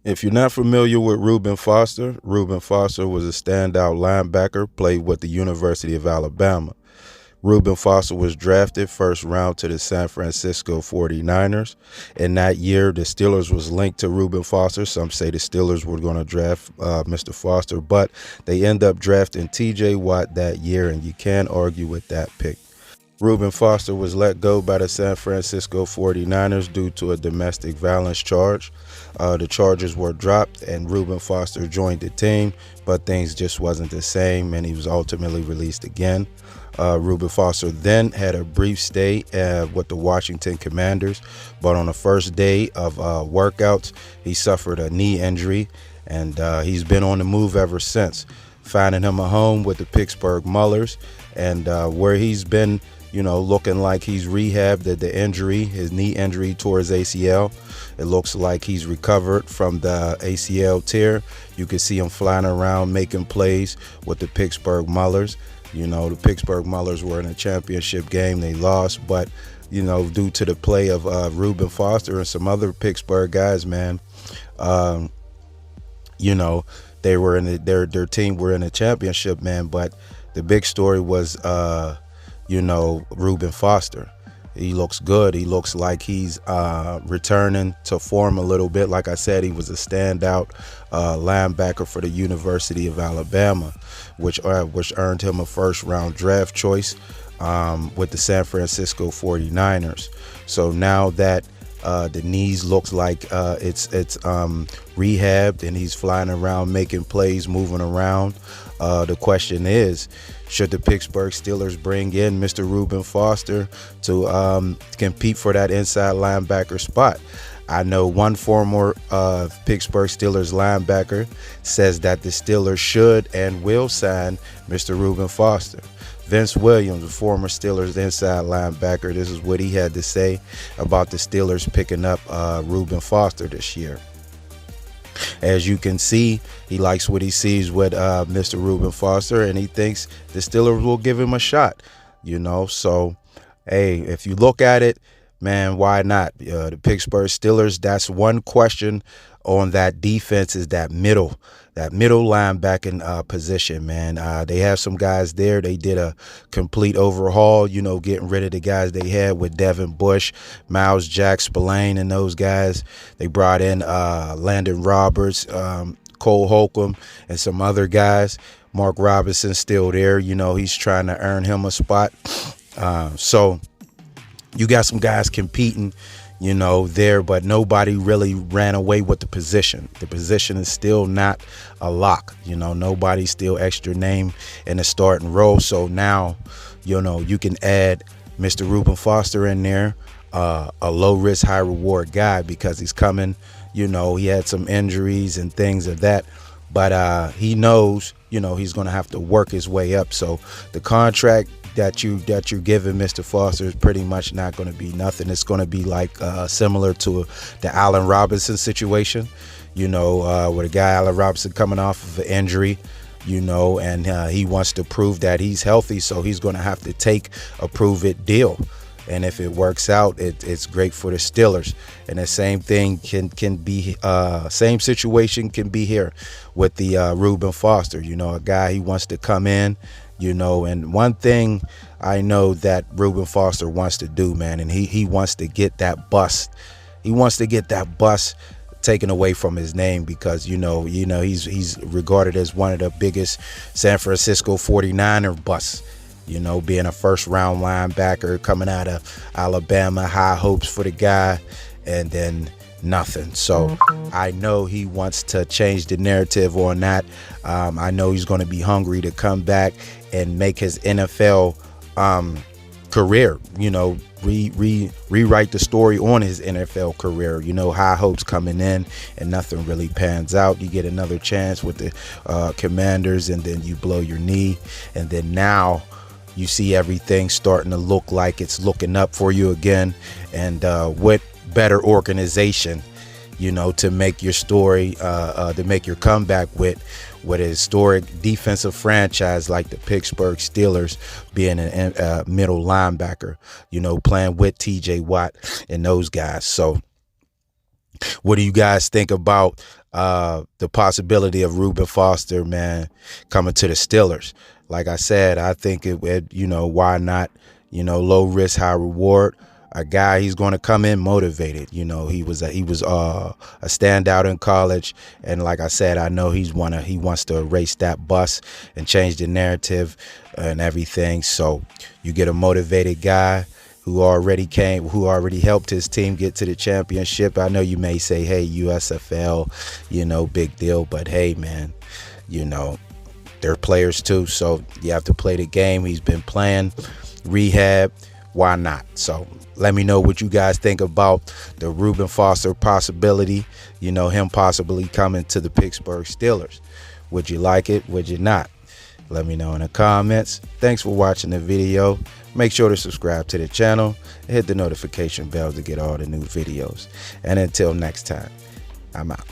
If you're not familiar with Reuben Foster was a standout linebacker, played with the University of Alabama. Reuben Foster was drafted first round to the San Francisco 49ers. In that year, the Steelers was linked to Reuben Foster. Some say the Steelers were going to draft Mr. Foster, but they end up drafting TJ Watt that year, and you can't argue with that pick. Reuben Foster was let go by the San Francisco 49ers due to a domestic violence charge. The charges were dropped and Reuben Foster joined the team, but things just wasn't the same and he was ultimately released again. Reuben Foster then had a brief stay with the Washington Commanders, but on the first day of workouts, he suffered a knee injury and he's been on the move ever since, finding him a home with the Pittsburgh Maulers, and where he's been, looking like he's rehabbed the injury, his knee injury towards ACL. It looks like he's recovered from the ACL tear. You can see him flying around making plays with the Pittsburgh Maulers. The Pittsburgh Maulers were in a championship game. They lost, but, due to the play of Reuben Foster and some other Pittsburgh guys, man, um, they were in their team were in a championship, man. But the big story was, Reuben Foster. He looks good. He looks like he's returning to form a little bit. Like I said, he was a standout linebacker for the University of Alabama, which earned him a first-round draft choice with the San Francisco 49ers. So now that the knees looks like it's rehabbed and he's flying around making plays, moving around. The question is, should the Pittsburgh Steelers bring in Mr. Reuben Foster to compete for that inside linebacker spot? I know one former Pittsburgh Steelers linebacker says that the Steelers should and will sign Mr. Reuben Foster. Vince Williams, a former Steelers inside linebacker, this is what he had to say about the Steelers picking up Reuben Foster this year. As you can see, he likes what he sees with Mr. Reuben Foster, and he thinks the Steelers will give him a shot. So, hey, if you look at it, man, why not? The Pittsburgh Steelers, that's one question on that defense, is that middle linebacking position, man. They have some guys there. They did a complete overhaul, getting rid of the guys they had with Devin Bush, Miles Jack, Spillane, and those guys. They brought in Landon Roberts, Cole Holcomb, and some other guys. Mark Robinson's still there. He's trying to earn him a spot. So you got some guys competing, there, but nobody really ran away with the position. The position is still not a lock. Nobody's still extra name in the starting role. So now, you can add Mr. Reuben Foster in there, a low risk, high reward guy, because he's coming, he had some injuries and things of that. But he knows, he's going to have to work his way up. So the contract that you're giving Mr. Foster is pretty much not going to be nothing. It's going to be like similar to the Allen Robinson situation, with a guy, Allen Robinson, coming off of an injury, and he wants to prove that he's healthy. So he's going to have to take a prove-it deal. And if it works out, it's great for the Steelers. And the same thing can be same situation can be here with the Reuben Foster. A guy, he wants to come in, and one thing I know that Reuben Foster wants to do, man, and he wants to get that bus. He wants to get that bus taken away from his name, because he's regarded as one of the biggest San Francisco 49er busts. Being a first-round linebacker coming out of Alabama, high hopes for the guy, and then nothing. So I know he wants to change the narrative on that. I know he's going to be hungry to come back and make his NFL career, rewrite the story on his NFL career. High hopes coming in and nothing really pans out. You get another chance with the Commanders, and then you blow your knee, and then now you see everything starting to look like it's looking up for you again. And with better organization, to make your story, to make your comeback with a historic defensive franchise like the Pittsburgh Steelers, being a middle linebacker, playing with TJ Watt and those guys. So What do you guys think about the possibility of Reuben Foster, man, coming to the Steelers? Like I said, I think why not? Low risk, high reward. A guy, he's going to come in motivated. He was a standout in college, and like I said, I know he wants to erase that bust and change the narrative and everything. So you get a motivated guy who already helped his team get to the championship. I know you may say, hey, USFL, big deal, but hey, man, they're players too, so you have to play the game. He's been playing rehab. Why not? So let me know what you guys think about the Reuben Foster possibility, him possibly coming to the Pittsburgh Steelers. Would you like it? Would you not? Let me know in the comments. Thanks for watching the video. Make sure to subscribe to the channel and hit the notification bell to get all the new videos. And until next time, I'm out.